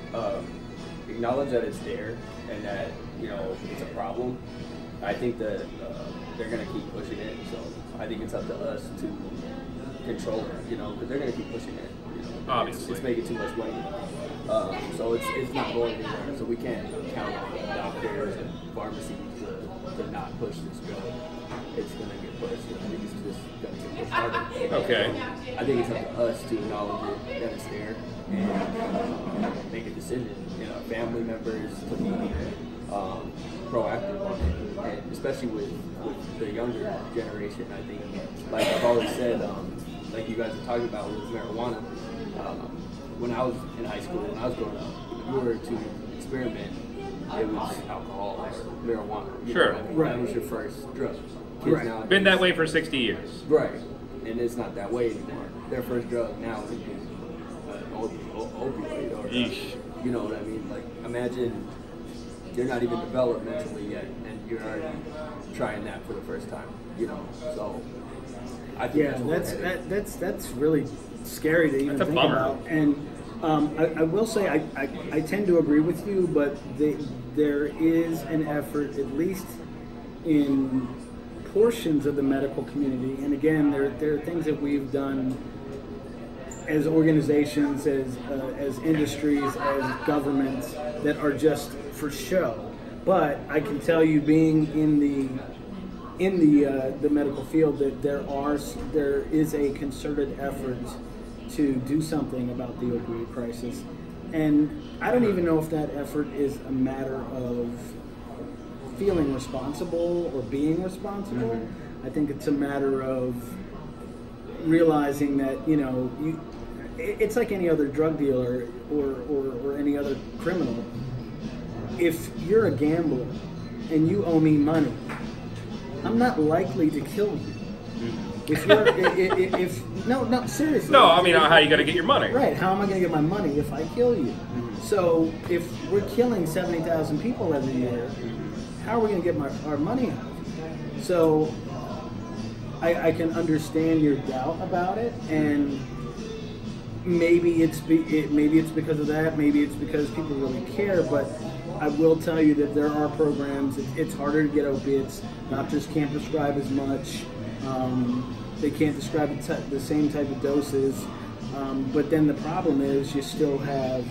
Speaker 3: Acknowledge that it's there and that, you know, it's a problem. I think that they're going to keep pushing it, so I think it's up to us to control it, you know, because they're going to keep pushing it. You know,
Speaker 1: obviously.
Speaker 3: It's making too much money. So it's not going anywhere, so we can't count on doctors and pharmacies to not push this bill. It's going to get pushed, and I think it's just going to get pushed harder.
Speaker 1: Okay.
Speaker 3: I think it's up to us to acknowledge it, that it's there, and make a decision. You know, family members to be proactive on it, and especially with the younger generation. I think, like I've always said, like you guys are talking about with marijuana, when I was in high school, when I was growing up, if you were to experiment, it was alcohol or marijuana.
Speaker 1: Sure.
Speaker 3: Know what I mean?
Speaker 2: Right.
Speaker 3: That was your first drug. Kids
Speaker 2: Right.
Speaker 3: nowadays-
Speaker 1: Been that way for 60 years.
Speaker 3: Right. And it's not that way anymore. Their first drug now is an opioid or,
Speaker 1: Yeesh.
Speaker 3: you know what I mean? Like, imagine you're not even developed mentally yet, and you're already trying that for the first time, you know? So, I think
Speaker 2: Yeah,
Speaker 3: that's what we're headed.
Speaker 2: that's really scary to even
Speaker 1: That's a
Speaker 2: think
Speaker 1: bummer.
Speaker 2: about. And I will say I tend to agree with you, but there is an effort, at least in portions of the medical community. And again, there are things that we've done as organizations, as industries, as governments that are just for show. But I can tell you, being in the medical field, that there is a concerted effort to do something about the opioid crisis. And I don't even know if that effort is a matter of feeling responsible or being responsible.
Speaker 3: Mm-hmm.
Speaker 2: I think it's a matter of realizing that, you know, it's like any other drug dealer or any other criminal. If you're a gambler and you owe me money, I'm not likely to kill you. If you're, no, seriously.
Speaker 1: No, I mean, how you got to get your money?
Speaker 2: Right, how am I going to get my money if I kill you? So if we're killing 70,000 people every year, how are we going to get our money out? So I can understand your doubt about it, and maybe it's because of that, maybe it's because people really care, but I will tell you that there are programs. It's harder to get opiates. Doctors can't prescribe as much. They can't prescribe the same type of doses. But then the problem is you still have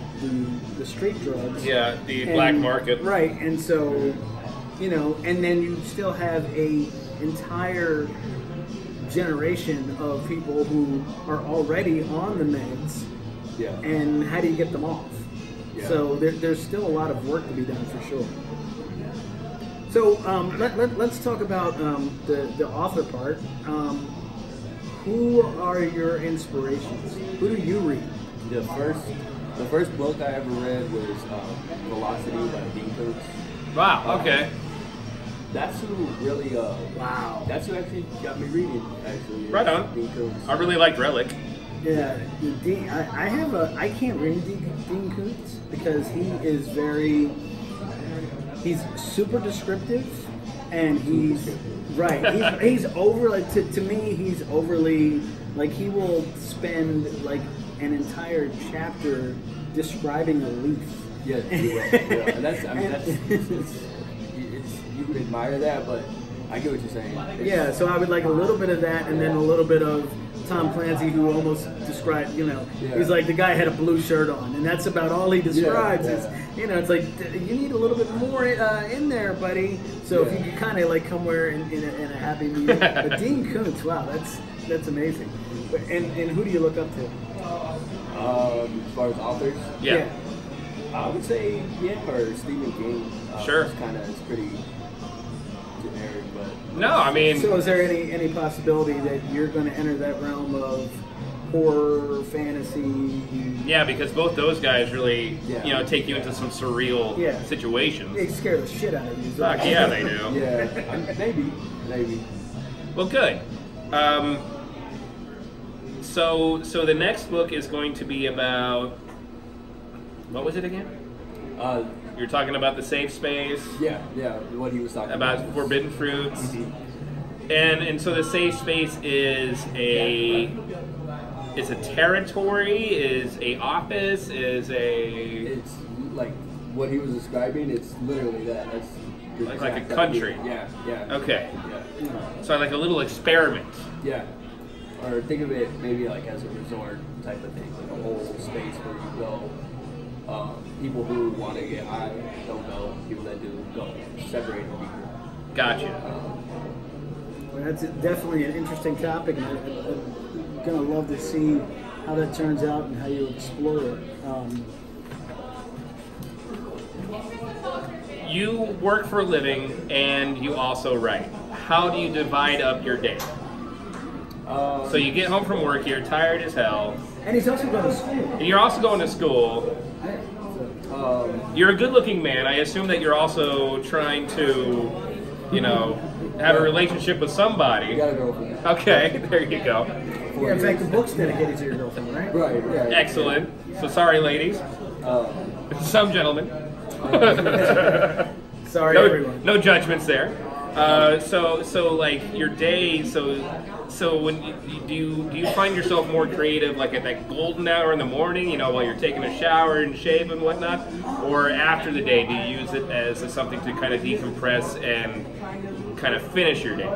Speaker 2: the street drugs.
Speaker 1: Yeah, the black market.
Speaker 2: Right, and so, you know, and then you still have a entire generation of people who are already on the meds.
Speaker 3: Yeah.
Speaker 2: And how do you get them off?
Speaker 3: Yeah.
Speaker 2: So there's still a lot of work to be done for sure. So let's talk about the author part. Who are your inspirations? Who do you read?
Speaker 3: The first book I ever read was Velocity by Dean Koontz.
Speaker 1: Wow, okay.
Speaker 3: That's who really
Speaker 2: Wow.
Speaker 3: that's who actually got me reading, actually.
Speaker 1: Right on.
Speaker 3: Dean Koontz.
Speaker 1: I really like Relic.
Speaker 2: Yeah, I can't read Dean Koontz because he's super descriptive, and he's right. He's over, like, to me, he's overly, like, he will spend like an entire chapter describing a leaf.
Speaker 3: Yeah, he will. Yeah. And that's you can admire that, but I get what you're saying.
Speaker 2: Yeah, so I would like a little bit of that, and then a little bit of Tom Clancy, who almost described, you know,
Speaker 3: Yeah.
Speaker 2: he's like, the guy had a blue shirt on, and that's about all he describes.
Speaker 3: Yeah.
Speaker 2: Is, you know, it's like, you need a little bit more in there, buddy. So if you could kind of like come where in a happy medium. But Dean Koontz, wow, that's amazing. And who do you look up to?
Speaker 3: As far as authors,
Speaker 1: Yeah.
Speaker 3: I would say him or Stephen King.
Speaker 1: Sure.
Speaker 3: It's pretty generic, but
Speaker 1: No, I mean,
Speaker 2: So is there any possibility that you're going to enter that realm of horror, fantasy?
Speaker 1: yeah, because both those guys really,
Speaker 3: Yeah.
Speaker 1: you know, take you into some surreal
Speaker 2: Yeah.
Speaker 1: situations.
Speaker 2: They scare the shit out of you.
Speaker 1: Fuck yeah, they do.
Speaker 3: yeah, maybe.
Speaker 1: Well, good. So the next book is going to be about, what was it again? You're talking about the safe space,
Speaker 3: Yeah, what he was talking
Speaker 1: about forbidden fruits,
Speaker 3: Mhm.
Speaker 1: and so the safe space is a territory, is a office, is a
Speaker 3: It's like what he was describing. It's literally that. That's the
Speaker 1: Like
Speaker 3: exact
Speaker 1: a country.
Speaker 3: idea. Yeah.
Speaker 1: okay,
Speaker 3: Yeah.
Speaker 1: so like a little experiment.
Speaker 3: Yeah. Or think of it maybe like as a resort type of thing, like a whole space where you go. People who want to get high don't go. People that do go. Separated people.
Speaker 1: Gotcha.
Speaker 2: Well, that's definitely an interesting topic, and I'm going to love to see how that turns out and how you explore it.
Speaker 1: You work for a living and you also write. How do you divide up your day? So you get home from work, you're tired as hell,
Speaker 2: And he's also going to school.
Speaker 1: and you're also going to school.
Speaker 2: Yeah,
Speaker 1: You're a good-looking man. I assume that you're also trying to, have a relationship with somebody.
Speaker 3: You gotta go for that.
Speaker 1: Okay, there you go.
Speaker 2: in fact, the book's dedicated to your girlfriend, right?
Speaker 3: Right, yeah.
Speaker 1: Excellent. So sorry, ladies. Some gentlemen.
Speaker 2: Sorry,
Speaker 1: no,
Speaker 2: everyone.
Speaker 1: no judgments there. So like your day. So when do you find yourself more creative, like at that golden hour in the morning, while you're taking a shower and shave and whatnot, or after the day? Do you use it as something to kind of decompress and kind of finish your day?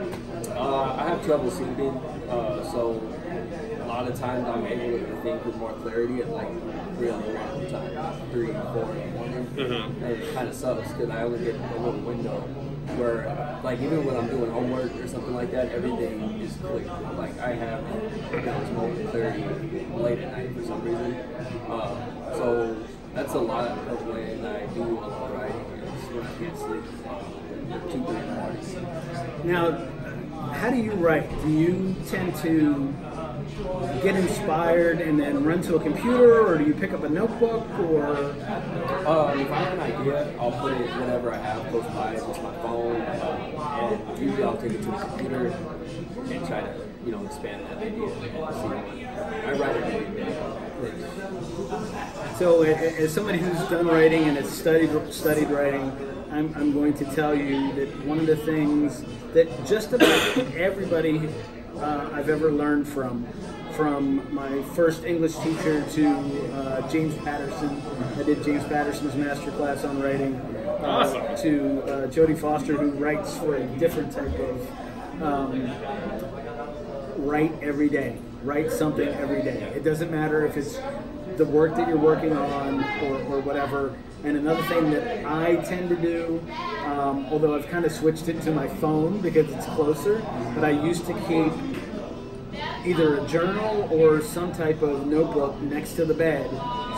Speaker 3: I have trouble sleeping, so a lot of times I'm able to think with more clarity at like really random times, 3, 4 in the morning.
Speaker 1: Mm-hmm.
Speaker 3: And it kind of sucks because I only get a little window where, like, even when I'm doing homework or something like that, everything is clear. Like, I have this moment of clarity late at night for some reason. So that's a lot of when I do a lot of writing is when I can't sleep 2, 3 in the morning.
Speaker 2: Now, how do you write? Do you tend to get inspired and then run to a computer, or do you pick up a notebook, or?
Speaker 3: If I have an idea, I'll put it whenever I have close by, just my phone, and usually I'll take it to the computer and try to, expand that idea and see. I write it every day.
Speaker 2: So, as somebody who's done writing and has studied writing, I'm going to tell you that one of the things that just about everybody I've ever learned from my first English teacher to James Patterson. I did James Patterson's masterclass on writing.
Speaker 1: Awesome.
Speaker 2: To Jodie Foster, who writes for a different type of write every day. Write something every day. It doesn't matter if it's the work that you're working on or whatever. And another thing that I tend to do, although I've kind of switched it to my phone because it's closer, but I used to keep either a journal or some type of notebook next to the bed,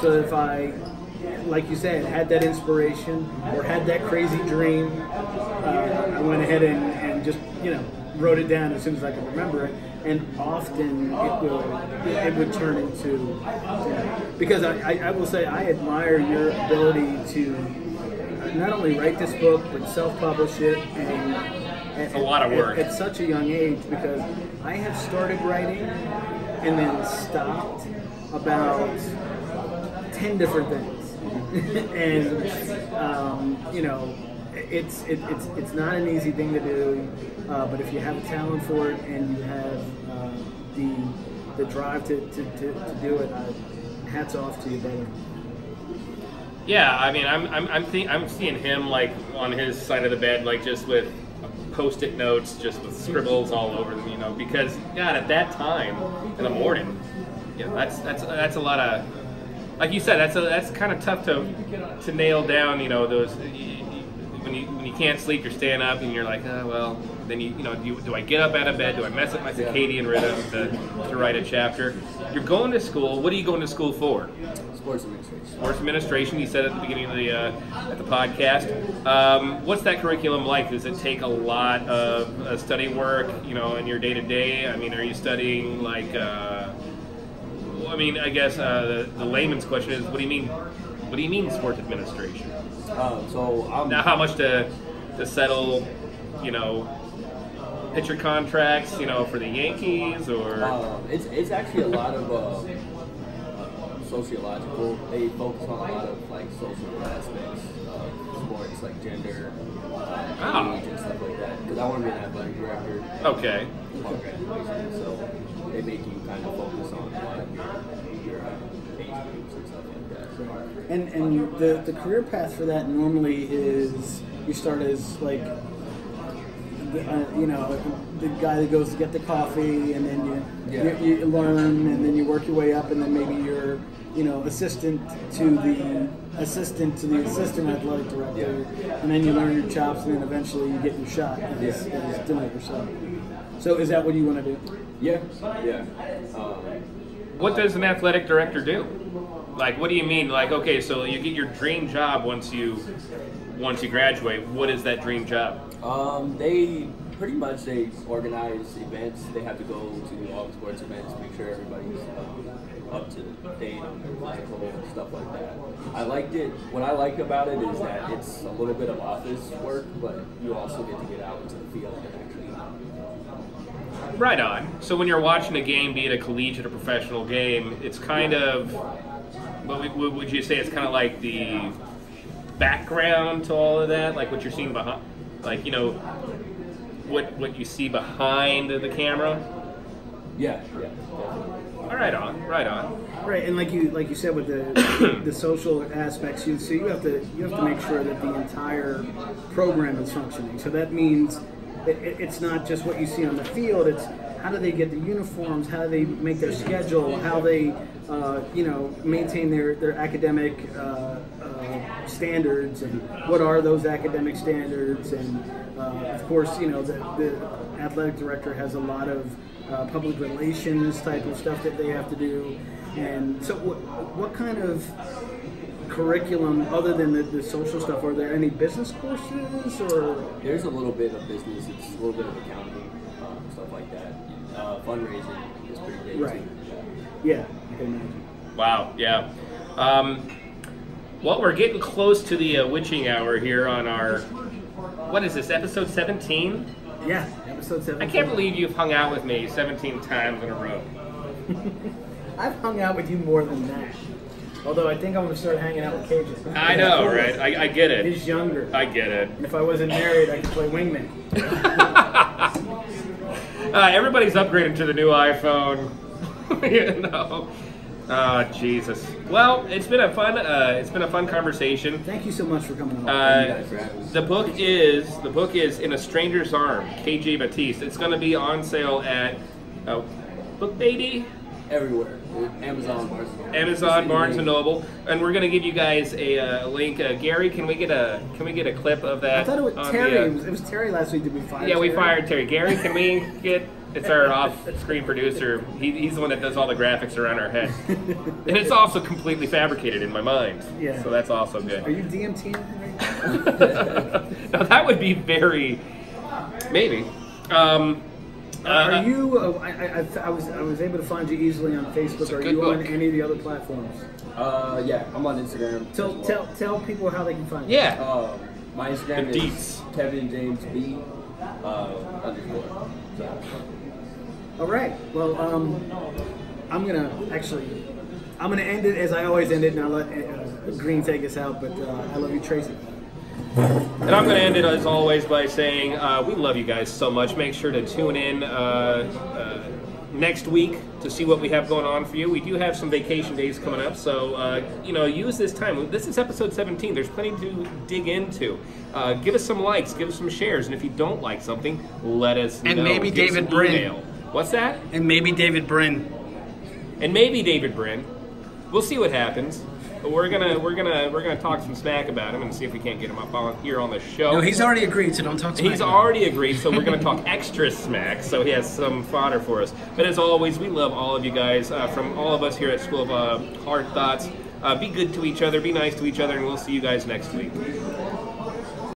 Speaker 2: so that if I, like you said, had that inspiration or had that crazy dream, I went ahead and just wrote it down as soon as I could remember it. And often it would turn into, because I will say I admire your ability to not only write this book but self-publish it, and
Speaker 1: it's a lot of work
Speaker 2: at such a young age, because I have started writing and then stopped about 10 different things. And it's not an easy thing to do, but if you have a talent for it and you have the drive to do it, hats off to you, brother.
Speaker 1: Yeah, I mean, I'm seeing him like on his side of the bed, like just with Post-it notes, just with scribbles all over them, because God, at that time in the morning, that's a lot of, like you said, that's kind of tough to nail down, those. When you can't sleep, you're staying up, and you're like, well, then do I get up out of bed? Do I mess up my circadian rhythm to write a chapter? You're going to school. What are you going to school for?
Speaker 3: Sports administration.
Speaker 1: Sports administration. You said at the beginning of the podcast. What's that curriculum like? Does it take a lot of study work, in your day to day? I mean, are you studying like? I guess the layman's question is, what do you mean? What do you mean sports administration? Now, how much to settle, pitcher contracts, for the Yankees, or?
Speaker 3: It's actually a lot of sociological. They focus on a lot of like social aspects of sports, like gender, age, and stuff like that. Because I want to be an athletic director.
Speaker 1: Okay.
Speaker 3: Upon graduation, so they make you kind of focus on a lot of your age groups and stuff like that.
Speaker 2: And the career path for that normally is you start as like the guy that goes to get the coffee, and then you learn, and then you work your way up, and then maybe you're assistant to the assistant athletic director, and then you learn your chops, and then eventually you get your shot as doing it yourself. So is that what you want to do?
Speaker 3: Yeah.
Speaker 1: What does an athletic director do? Like, what do you mean? Like, okay, so you get your dream job once you graduate. What is that dream job?
Speaker 3: They Pretty much, they organize events. They have to go to all the sports events, make sure everybody's up to date on their physical and stuff like that. I liked it. What I like about it is that it's a little bit of office work, but you also get to get out into the field and actually.
Speaker 1: Right on. So when you're watching a game, be it a collegiate or professional game, it's kind of, what would you say, it's kind of like the background to all of that, like what you're seeing behind, like, you know, what you see behind the camera?
Speaker 3: Yeah.
Speaker 1: Right on.
Speaker 2: Right, and like you said with the social aspects, you have to make sure that the entire program is functioning. So that means it's not just what you see on the field. It's how do they get the uniforms, how do they make their schedule, how they maintain their academic standards, and what are those academic standards, and of course, the athletic director has a lot of public relations type of stuff that they have to do. And so what kind of curriculum, other than the social stuff, are there any business courses? Or
Speaker 3: there's a little bit of business, it's a little bit of accounting, stuff like that. Fundraising is pretty big.
Speaker 2: Right. Yeah, I can imagine.
Speaker 1: Wow, yeah. Well, we're getting close to the witching hour here on our, what is this, episode 17?
Speaker 2: Yeah, episode 17.
Speaker 1: I can't believe you've hung out with me 17 times in a row.
Speaker 2: I've hung out with you more than that. Although I think I'm going to start hanging out with Cages.
Speaker 1: I know, right? I get it.
Speaker 2: He's younger.
Speaker 1: I get it.
Speaker 2: And if I wasn't married, I could play wingman.
Speaker 1: Everybody's upgrading to the new iPhone. Jesus. Well, it's been a fun conversation.
Speaker 2: Thank you so much for coming on.
Speaker 1: The book is In a Stranger's Arm, KJ Batiste. It's going to be on sale at Book Baby.
Speaker 3: Everywhere.
Speaker 1: Amazon, Barnes and Noble, and we're going to give you guys a link. Gary, can we get a clip of that?
Speaker 2: I thought it was Terry. It was Terry last week. Did we fire?
Speaker 1: Yeah, we
Speaker 2: Terry?
Speaker 1: Fired Terry. Gary, can we get? It's our off-screen producer. He's the one that does all the graphics around our head, and it's also completely fabricated in my mind.
Speaker 2: Yeah.
Speaker 1: So that's also good.
Speaker 2: Are you DMT?
Speaker 1: Now that would be very, maybe.
Speaker 2: Are you? I was able to find you easily on Facebook. Are you on any of the other platforms?
Speaker 3: Yeah, I'm on Instagram.
Speaker 2: Tell people how they can find you.
Speaker 1: Yeah.
Speaker 3: My Instagram is Kevin James B _. So.
Speaker 2: All right. Well, I'm gonna end it as I always end it, and I'll let Green take us out. But I love you, Tracy.
Speaker 1: And I'm going to end it, as always, by saying we love you guys so much. Make sure to tune in next week to see what we have going on for you. We do have some vacation days coming up, so use this time. This is episode 17. There's plenty to dig into. Give us some likes, give us some shares, and if you don't like something, let us know.
Speaker 4: And maybe
Speaker 1: give
Speaker 4: David
Speaker 1: Bryn. Email. What's that?
Speaker 4: And maybe David Bryn.
Speaker 1: And maybe David Bryn. We'll see what happens. But we're gonna talk some smack about him and see if we can't get him up on here on the show.
Speaker 4: No, he's already agreed, so don't talk smack.
Speaker 1: He's already agreed, so we're gonna talk extra smack, so he has some fodder for us. But as always, we love all of you guys. From all of us here at School of Hard Thoughts, be good to each other, be nice to each other, and we'll see you guys next week.